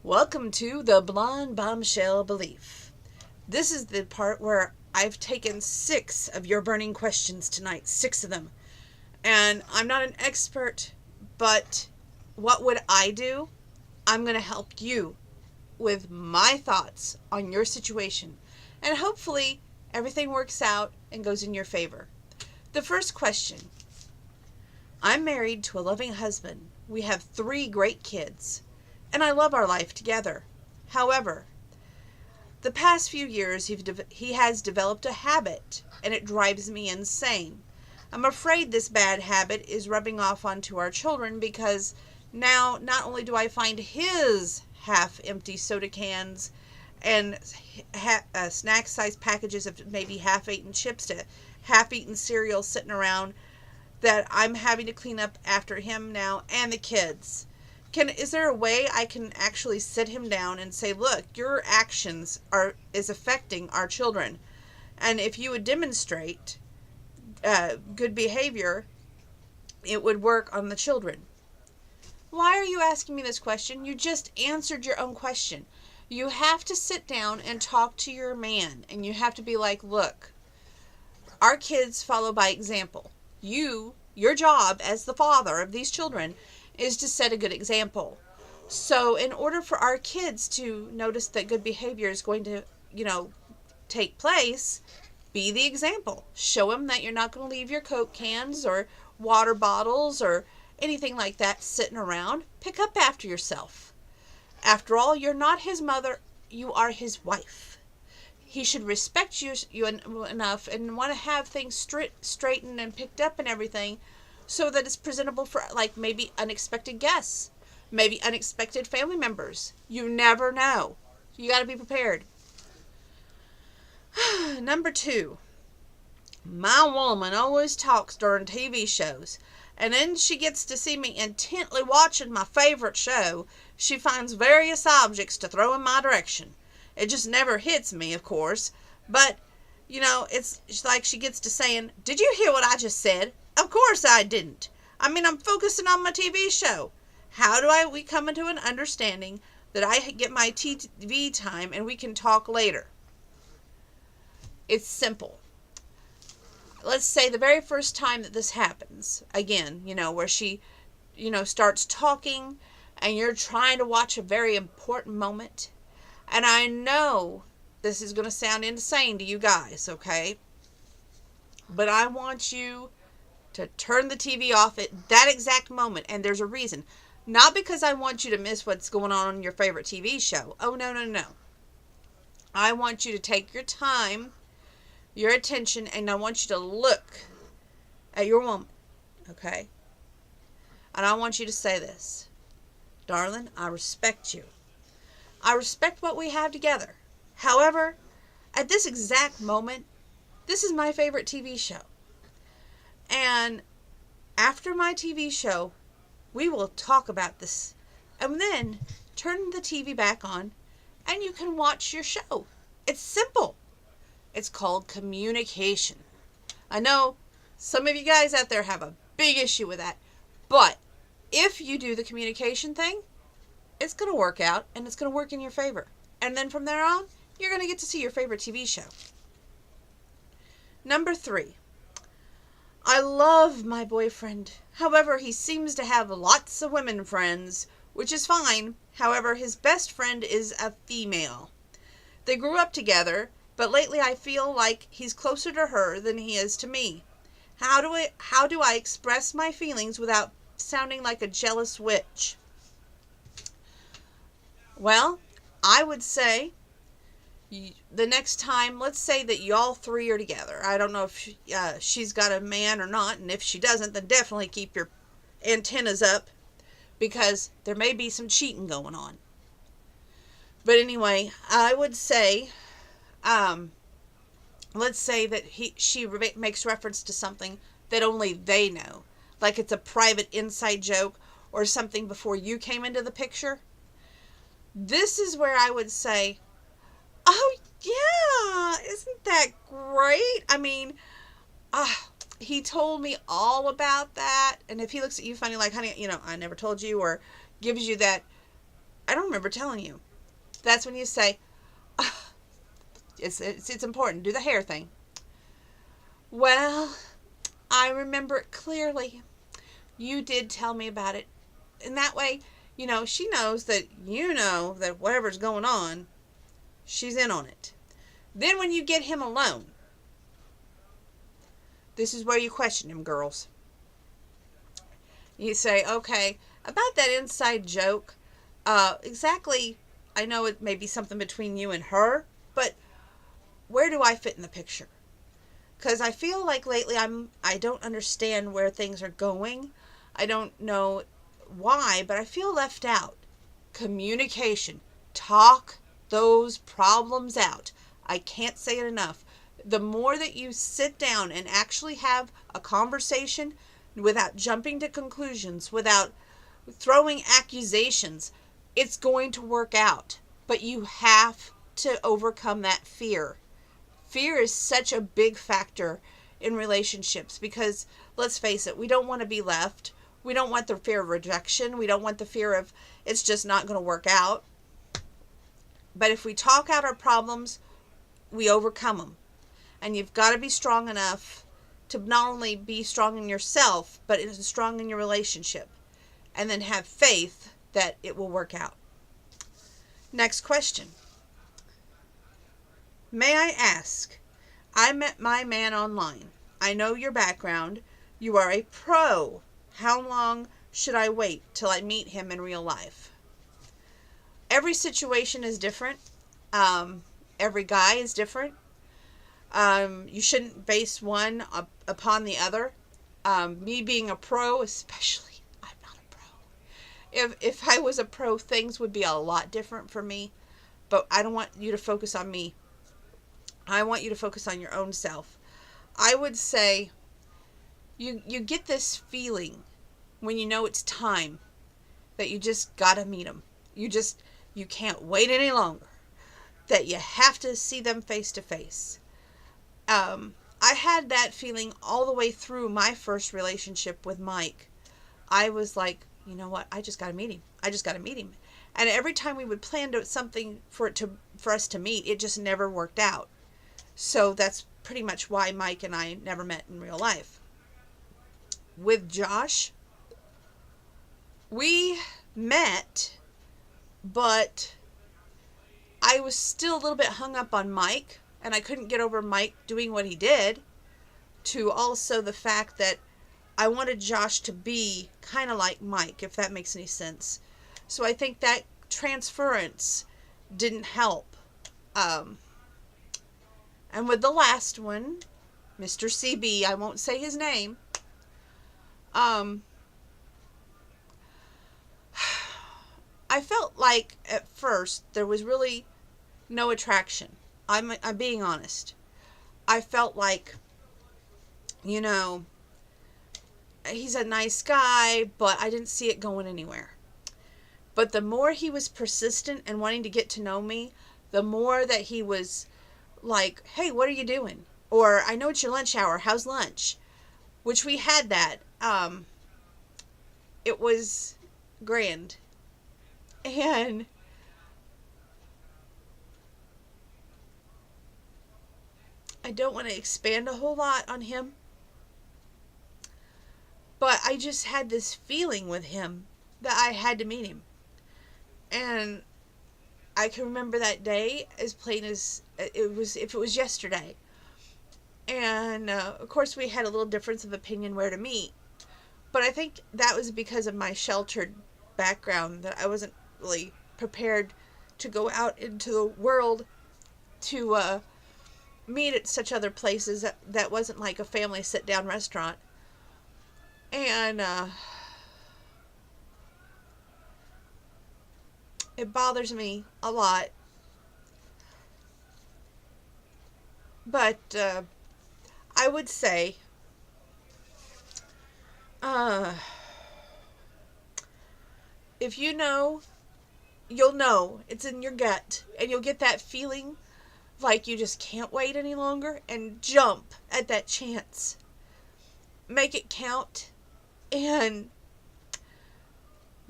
Welcome to the Blonde Bombshell Belief. This is the part where I've taken 6 of your burning questions tonight, 6 of them. And I'm not an expert, but what would I do? I'm going to help you with my thoughts on your situation. And hopefully everything works out and goes in your favor. The first question. I'm married to a loving husband. We have 3 great kids. And I love our life together. However, the past few years he has developed a habit, and it drives me insane. I'm afraid this bad habit is rubbing off onto our children because now not only do I find his half-empty soda cans and snack-sized packages of maybe half-eaten chips to half-eaten cereal sitting around that I'm having to clean up after him now and the kids. Is there a way I can actually sit him down and say, look, your actions is affecting our children, and if you would demonstrate good behavior, it would work on the children? Why are you asking me this question? You just answered your own question. You have to sit down and talk to your man, and you have to be like, look, our kids follow by example. Your job as the father of these children is to set a good example. So in order for our kids to notice that good behavior is going to, take place, be the example. Show them that you're not going to leave your Coke cans or water bottles or anything like that sitting around. Pick up after yourself. After all, you're not his mother, you are his wife. He should respect you enough and want to have things straightened and picked up and everything, so that it's presentable for maybe unexpected guests, maybe unexpected family members. You never know. You got to be prepared. Number 2, my woman always talks during TV shows, and then she gets to see me intently watching my favorite show. She finds various objects to throw in my direction. It just never hits me, of course, but it's like she gets to saying, did you hear what I just said? Of course I didn't. I'm focusing on my TV show. How do we come into an understanding that I get my TV time and we can talk later? It's simple. Let's say the very first time that this happens, again, where she, starts talking and you're trying to watch a very important moment. And I know this is going to sound insane to you guys, okay? But I want you to turn the TV off at that exact moment, and there's a reason. Not because I want you to miss what's going on in your favorite TV show. Oh, no. I want you to take your time, your attention, and I want you to look at your woman, okay? And I want you to say this. Darling, I respect you. I respect what we have together. However, at this exact moment, this is my favorite TV show. And after my TV show, we will talk about this. And then turn the TV back on and you can watch your show. It's simple. It's called communication. I know some of you guys out there have a big issue with that. But if you do the communication thing, it's going to work out and it's going to work in your favor. And then from there on, you're going to get to see your favorite TV show. Number 3. I love my boyfriend. However, he seems to have lots of women friends, which is fine. However, his best friend is a female. They grew up together, but lately I feel like he's closer to her than he is to me. How do I express my feelings without sounding like a jealous witch? Well, I would say the next time, let's say that y'all 3 are together. I don't know if she's got a man or not, and if she doesn't, then definitely keep your antennas up, because there may be some cheating going on. But anyway, I would say, let's say that she makes reference to something that only they know, like it's a private inside joke or something before you came into the picture. This is where I would say, oh, yeah, isn't that great? He told me all about that. And if he looks at you funny, like, honey, I never told you, or gives you that I don't remember telling you. That's when you say, it's important. Do the hair thing. Well, I remember it clearly. You did tell me about it. And that way, she knows that that whatever's going on, she's in on it. Then when you get him alone, this is where you question him, girls. You say, okay, about that inside joke, exactly, I know it may be something between you and her, but where do I fit in the picture? Because I feel like lately I don't understand where things are going. I don't know why, but I feel left out. Communication. Talk those problems out. I can't say it enough. The more that you sit down and actually have a conversation without jumping to conclusions, without throwing accusations, it's going to work out. But you have to overcome that fear. Fear is such a big factor in relationships because, let's face it, we don't want to be left. We don't want the fear of rejection. We don't want the fear of it's just not going to work out. But if we talk out our problems, we overcome them. And you've got to be strong enough to not only be strong in yourself, but strong in your relationship. And then have faith that it will work out. Next question. May I ask, I met my man online. I know your background. You are a pro. How long should I wait till I meet him in real life? Every situation is different. Every guy is different. You shouldn't base one upon the other. Me being a pro, especially, I'm not a pro. If I was a pro, things would be a lot different for me. But I don't want you to focus on me. I want you to focus on your own self. I would say you get this feeling when you know it's time that you just gotta meet them. You can't wait any longer. That you have to see them face to face. I had that feeling all the way through my first relationship with Mike. I was like, you know what? I just gotta meet him. I just gotta meet him. And every time we would plan something for us to meet, it just never worked out. So that's pretty much why Mike and I never met in real life. With Josh, we met, but I was still a little bit hung up on Mike, and I couldn't get over Mike doing what he did, to also the fact that I wanted Josh to be kind of like Mike, if that makes any sense. So I think that transference didn't help. And with the last one, Mr. CB, I won't say his name, I felt like at first there was really no attraction. I'm being honest. I felt like, he's a nice guy, but I didn't see it going anywhere. But the more he was persistent and wanting to get to know me, the more that he was like, hey, what are you doing? Or, I know it's your lunch hour. How's lunch? Which we had that. It was grand. And I don't want to expand a whole lot on him. But I just had this feeling with him that I had to meet him. And I can remember that day as plain as it was, if it was yesterday. And, of course, we had a little difference of opinion where to meet. But I think that was because of my sheltered background, that I wasn't really prepared to go out into the world to meet at such other places. That wasn't like a family sit-down restaurant. And it bothers me a lot. But I would say if you know, you'll know. It's in your gut. And you'll get that feeling like you just can't wait any longer, and jump at that chance. Make it count. And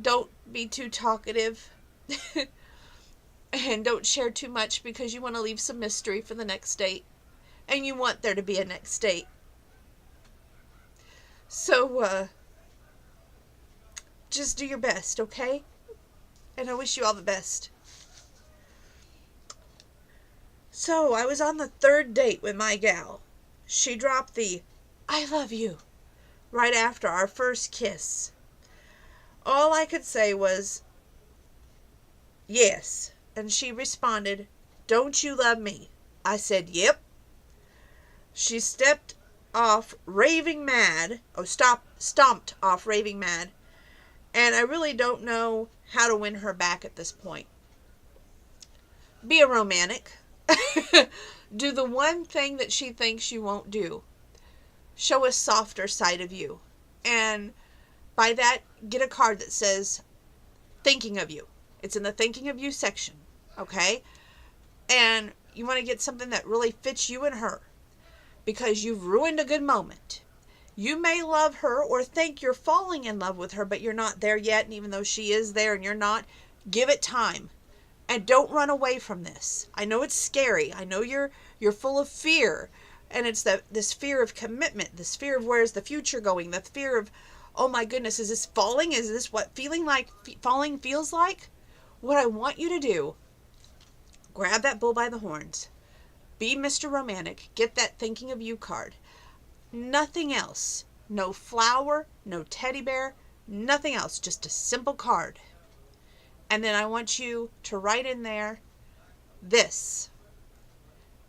don't be too talkative. And don't share too much because you want to leave some mystery for the next date. And you want there to be a next date. So, just do your best, okay? And I wish you all the best. So, I was on the third date with my gal. She dropped the "I love you" right after our first kiss. All I could say was, "Yes." And she responded, "Don't you love me?" I said, "Yep." She stepped off raving mad. Stomped off raving mad. And I really don't know how to win her back at this point. Be a romantic. Do the one thing that she thinks you won't do. Show a softer side of you. And by that, get a card that says, "Thinking of you." It's in the thinking of you section. Okay? And you want to get something that really fits you and her. Because you've ruined a good moment. You may love her or think you're falling in love with her, but you're not there yet. And even though she is there and you're not, give it time. And don't run away from this. I know it's scary. I know you're full of fear. And it's this fear of commitment, this fear of where's the future going, the fear of, oh my goodness, is this falling? Is this what falling feels like? What I want you to do, grab that bull by the horns. Be Mr. Romantic. Get that thinking of you card. Nothing else. No flower, no teddy bear, nothing else. Just a simple card. And then I want you to write in there this.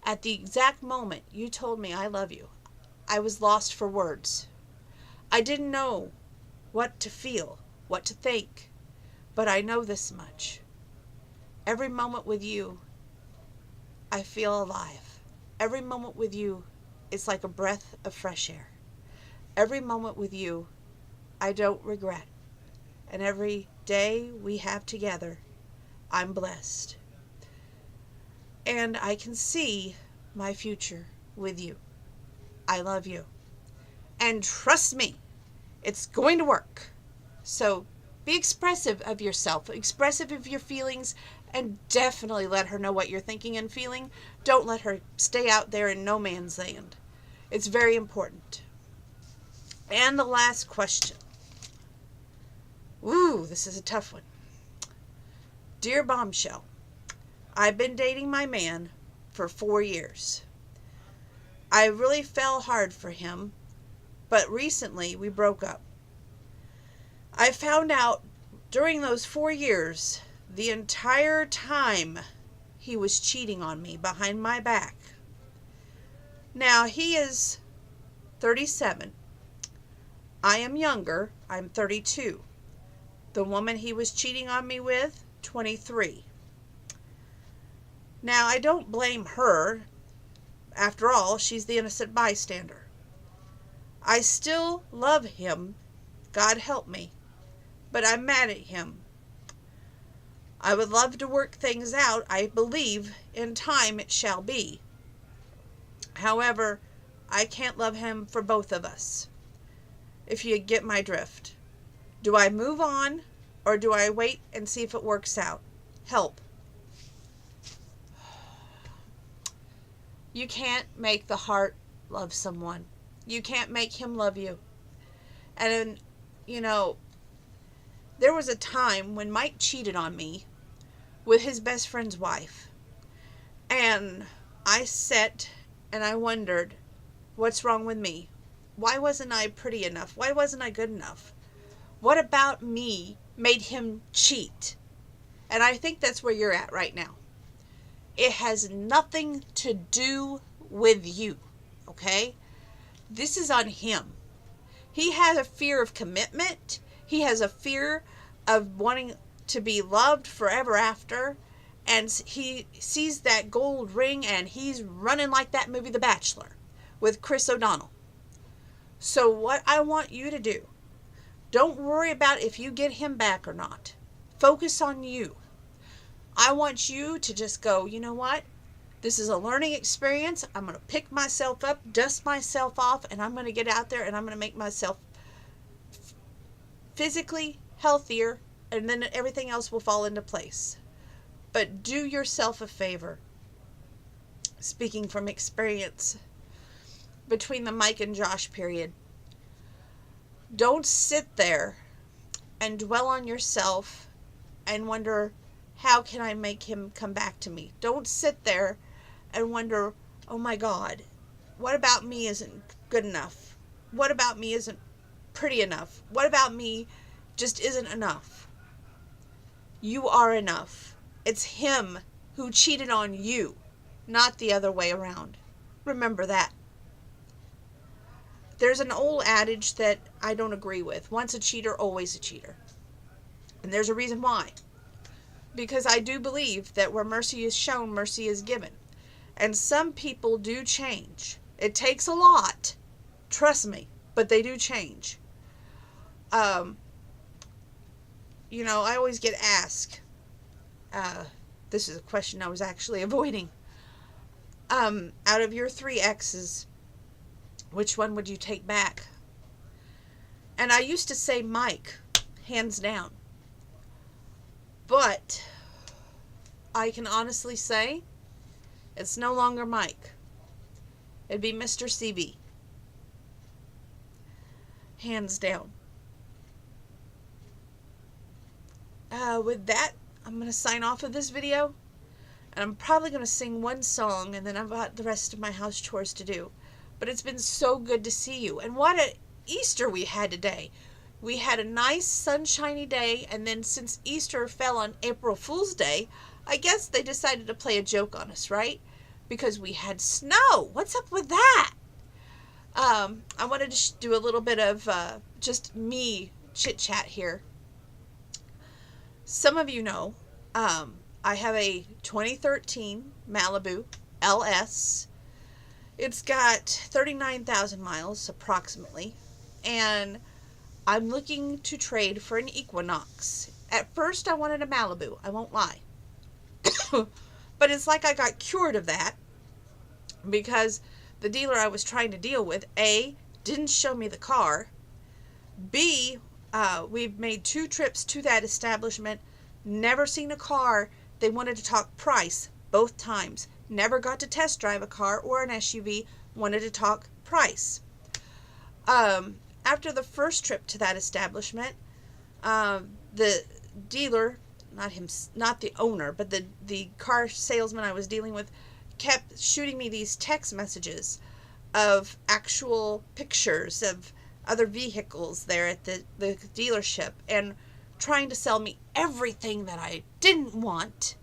At the exact moment you told me I love you, I was lost for words. I didn't know what to feel, what to think, but I know this much. Every moment with you, I feel alive. Every moment with you, it's like a breath of fresh air. Every moment with you, I don't regret. And every day we have together, I'm blessed. And I can see my future with you. I love you. And trust me, it's going to work. So be expressive of yourself, expressive of your feelings, and definitely let her know what you're thinking and feeling. Don't let her stay out there in no man's land. It's very important. And the last question. Ooh, this is a tough one. Dear Bombshell, I've been dating my man for 4 years. I really fell hard for him, but recently we broke up. I found out during those 4 years, the entire time he was cheating on me behind my back. Now, he is 37. I am younger. I'm 32. The woman he was cheating on me with, 23. Now, I don't blame her. After all, she's the innocent bystander. I still love him, God help me, but I'm mad at him. I would love to work things out. I believe in time it shall be. However, I can't love him for both of us. If you get my drift. Do I move on or do I wait and see if it works out? Help. You can't make the heart love someone. You can't make him love you. And, there was a time when Mike cheated on me with his best friend's wife. And I sat and I wondered, what's wrong with me? Why wasn't I pretty enough? Why wasn't I good enough? What about me made him cheat? And I think that's where you're at right now. It has nothing to do with you, okay? This is on him. He has a fear of commitment. He has a fear of wanting to be loved forever after. And he sees that gold ring and he's running like that movie The Bachelor with Chris O'Donnell. So what I want you to do, don't worry about if you get him back or not. Focus on you. I want you to just go, you know what? This is a learning experience. I'm going to pick myself up, dust myself off, and I'm going to get out there and I'm going to make myself physically healthier and then everything else will fall into place. But do yourself a favor, speaking from experience, between the Mike and Josh period. Don't sit there and dwell on yourself and wonder, how can I make him come back to me? Don't sit there and wonder, oh my God, what about me isn't good enough? What about me isn't pretty enough? What about me just isn't enough? You are enough. It's him who cheated on you, not the other way around. Remember that. There's an old adage that I don't agree with. Once a cheater, always a cheater. And there's a reason why. Because I do believe that where mercy is shown, mercy is given. And some people do change. It takes a lot, trust me, but they do change. I always get asked, this is a question I was actually avoiding. Out of your 3 exes, which one would you take back? And I used to say Mike, hands down. But I can honestly say it's no longer Mike. It'd be Mr. CB. Hands down. With that, I'm going to sign off of this video. And I'm probably going to sing one song, and then I've got the rest of my house chores to do. But it's been so good to see you. And what an Easter we had today. We had a nice sunshiny day, and then since Easter fell on April Fool's Day, I guess they decided to play a joke on us, right? Because we had snow. What's up with that? I wanted to do a little bit of just me chit-chat here. Some of you know, I have a 2013 Malibu LS. It's got 39,000 miles approximately, and I'm looking to trade for an Equinox. At first I wanted a Malibu, I won't lie. But it's like I got cured of that because the dealer I was trying to deal with, A, didn't show me the car, B, we've made 2 trips to that establishment, never seen a car. They wanted to talk price both times. Never got to test drive a car or an SUV, wanted to talk price. After the first trip to that establishment, the dealer, not the owner, but the car salesman I was dealing with, kept shooting me these text messages of actual pictures of other vehicles there at the dealership and trying to sell me everything that I didn't want,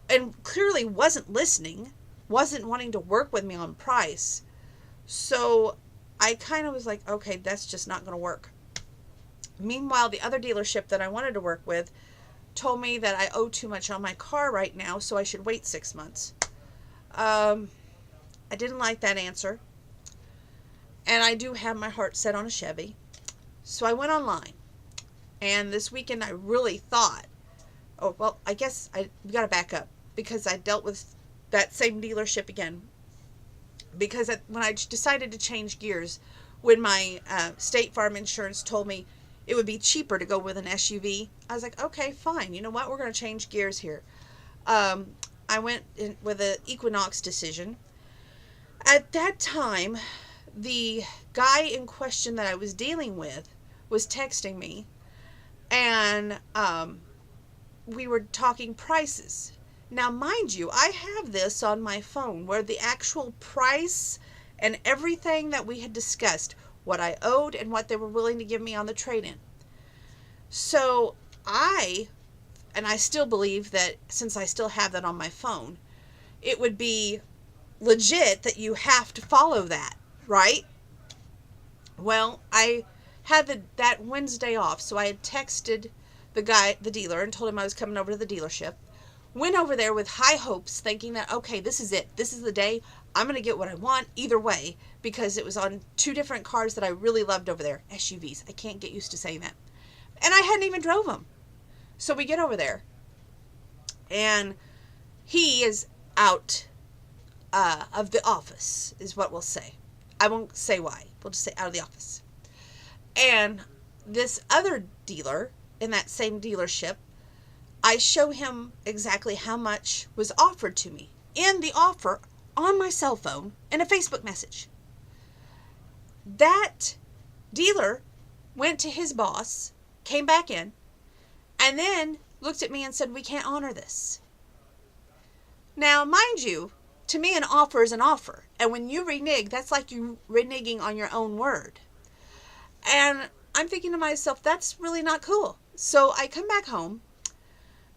and clearly wasn't listening, wasn't wanting to work with me on price. So I kind of was like, okay, that's just not going to work. Meanwhile, the other dealership that I wanted to work with told me that I owe too much on my car right now, so I should wait 6 months. I didn't like that answer. And I do have my heart set on a Chevy. So I went online. And this weekend I really thought, oh, well, I guess we got to back up, because I dealt with that same dealership again. Because when I decided to change gears, when my State Farm insurance told me it would be cheaper to go with an SUV, I was like, okay, fine. You know what? We're going to change gears here. I went in with an Equinox decision. At that time, the guy in question that I was dealing with was texting me, and we were talking prices. Now, mind you, I have this on my phone where the actual price and everything that we had discussed, what I owed and what they were willing to give me on the trade-in. So I still believe that since I still have that on my phone, it would be legit that you have to follow that, right? Well, I had that Wednesday off, so I had texted the dealer, and told him I was coming over to the dealership. Went over there with high hopes, thinking that, okay, this is it. This is the day. I'm going to get what I want either way, because it was on 2 different cars that I really loved over there. SUVs. I can't get used to saying that. And I hadn't even drove them. So we get over there, and he is out of the office, is what we'll say. I won't say why. We'll just say out of the office. And this other dealer in that same dealership, I show him exactly how much was offered to me in the offer on my cell phone in a Facebook message. That dealer went to his boss, came back in, and then looked at me and said, "We can't honor this." Now, mind you, to me an offer is an offer. And when you renege, that's like you reneging on your own word. And I'm thinking to myself, that's really not cool. So I come back home,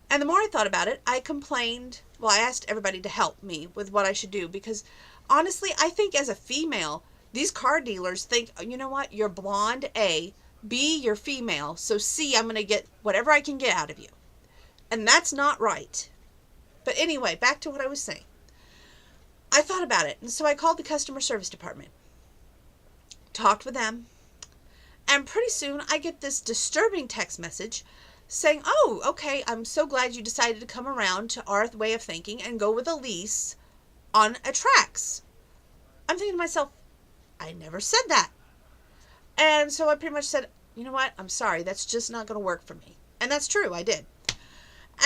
and the more I thought about it, I complained. Well, I asked everybody to help me with what I should do, because honestly, I think as a female, these car dealers think, you know what, you're blonde, A, B, you're female, so C, I'm going to get whatever I can get out of you. And that's not right. But anyway, back to what I was saying. I thought about it, and so I called the customer service department, talked with them, and pretty soon I get this disturbing text message saying, "Oh, okay, I'm so glad you decided to come around to our way of thinking and go with a lease on a Trax." I'm thinking to myself, I never said that. And so I pretty much said, you know what, I'm sorry, that's just not going to work for me. And that's true, I did.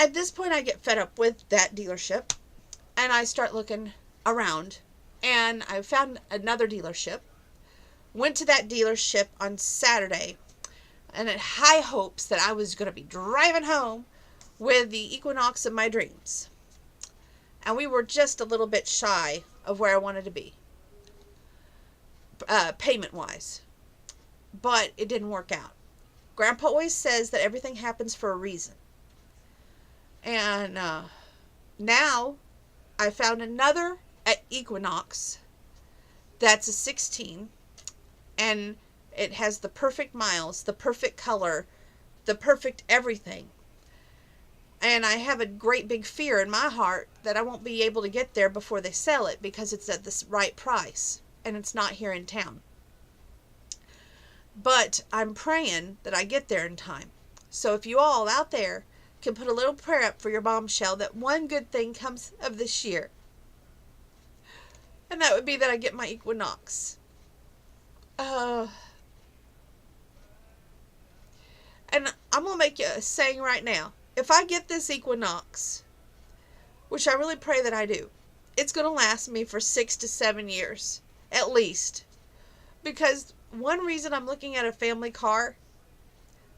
At this point, I get fed up with that dealership, and I start looking around, and I found another dealership, went to that dealership on Saturday, and had high hopes that I was going to be driving home with the Equinox of my dreams. And we were just a little bit shy of where I wanted to be, payment-wise. But it didn't work out. Grandpa always says that everything happens for a reason. And now I found another at Equinox that's a 16, and it has the perfect miles, the perfect color, the perfect everything. And I have a great big fear in my heart that I won't be able to get there before they sell it, because it's at the right price and it's not here in town. But I'm praying that I get there in time. So if you all out there can put a little prayer up for your bombshell that one good thing comes of this year, and that would be that I get my Equinox. And I'm going to make you a saying right now. If I get this Equinox, which I really pray that I do, it's going to last me for 6 to 7 years, at least. Because one reason I'm looking at a family car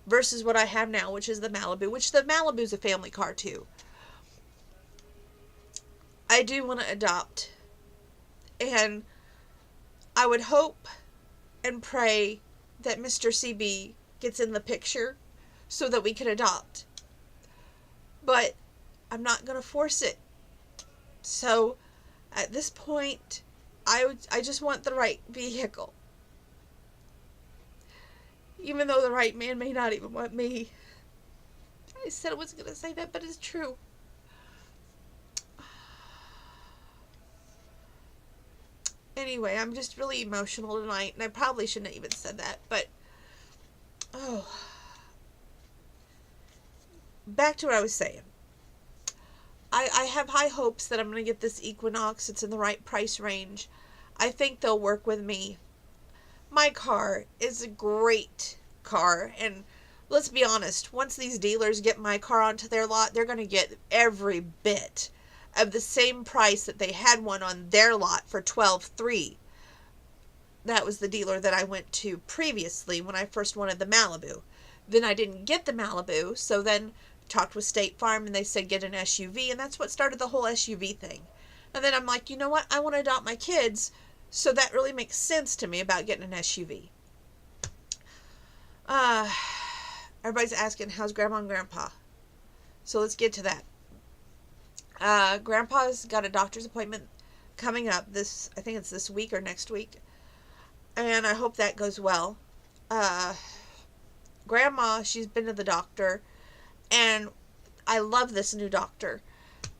versus what I have now, which is the Malibu, which the Malibu's a family car too. I do want to adopt. And I would hope and pray that Mr. CB gets in the picture so that we can adopt. But I'm not going to force it. So at this point, I just want the right vehicle. Even though the right man may not even want me. I said I wasn't going to say that, but it's true. Anyway, I'm just really emotional tonight, and I probably shouldn't have even said that, but back to what I was saying. I have high hopes that I'm going to get this Equinox. It's in the right price range. I think they'll work with me. My car is a great car, and let's be honest, once these dealers get my car onto their lot, they're going to get every bit of the same price that they had one on their lot for $12,300. That was the dealer that I went to previously when I first wanted the Malibu. Then I didn't get the Malibu, so then talked with State Farm, and they said get an SUV, and that's what started the whole SUV thing. And then I'm like, you know what, I want to adopt my kids, so that really makes sense to me about getting an SUV. Everybody's asking, how's Grandma and Grandpa? So let's get to that. Grandpa's got a doctor's appointment coming up I think it's this week or next week, and I hope that goes well. Grandma, she's been to the doctor, and I love this new doctor,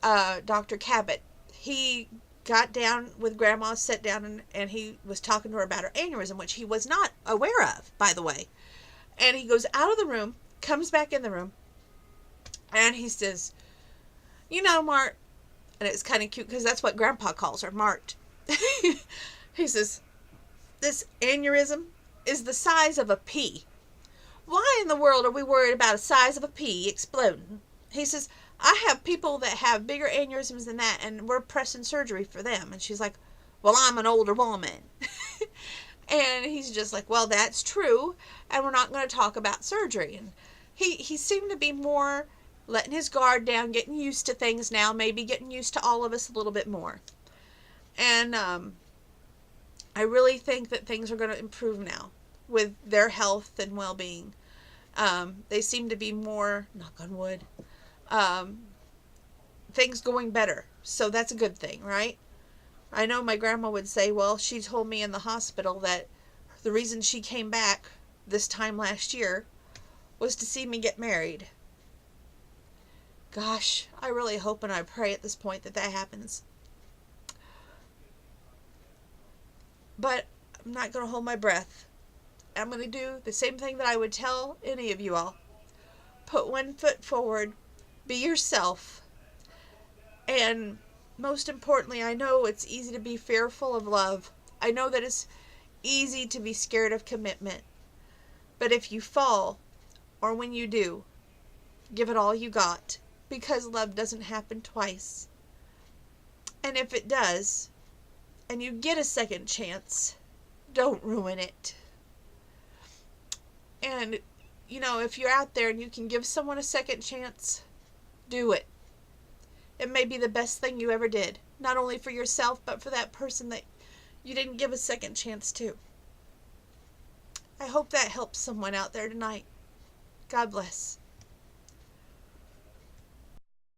Dr. Cabot. He got down with Grandma, sat down, and he was talking to her about her aneurysm, which he was not aware of, by the way. And he goes out of the room, comes back in the room, and he says, you know, Mart, and it's kind of cute because that's what Grandpa calls her, Mart. He says, this aneurysm is the size of a pea. Why in the world are we worried about the size of a pea exploding? He says, I have people that have bigger aneurysms than that, and we're pressing surgery for them. And she's like, well, I'm an older woman. And he's just like, well, that's true, and we're not going to talk about surgery. And he seemed to be more letting his guard down, getting used to things now, maybe getting used to all of us a little bit more. And I really think that things are going to improve now with their health and well-being. They seem to be more, knock on wood, things going better. So that's a good thing, right? I know my grandma would say, well, she told me in the hospital that the reason she came back this time last year was to see me get married. Gosh, I really hope and I pray at this point that that happens. But I'm not going to hold my breath. I'm going to do the same thing that I would tell any of you all. Put one foot forward. Be yourself. And most importantly, I know it's easy to be fearful of love. I know that it's easy to be scared of commitment. But if you fall, or when you do, give it all you got. Because love doesn't happen twice. And if it does, and you get a second chance, don't ruin it. And, if you're out there and you can give someone a second chance, do it. It may be the best thing you ever did. Not only for yourself, but for that person that you didn't give a second chance to. I hope that helps someone out there tonight. God bless.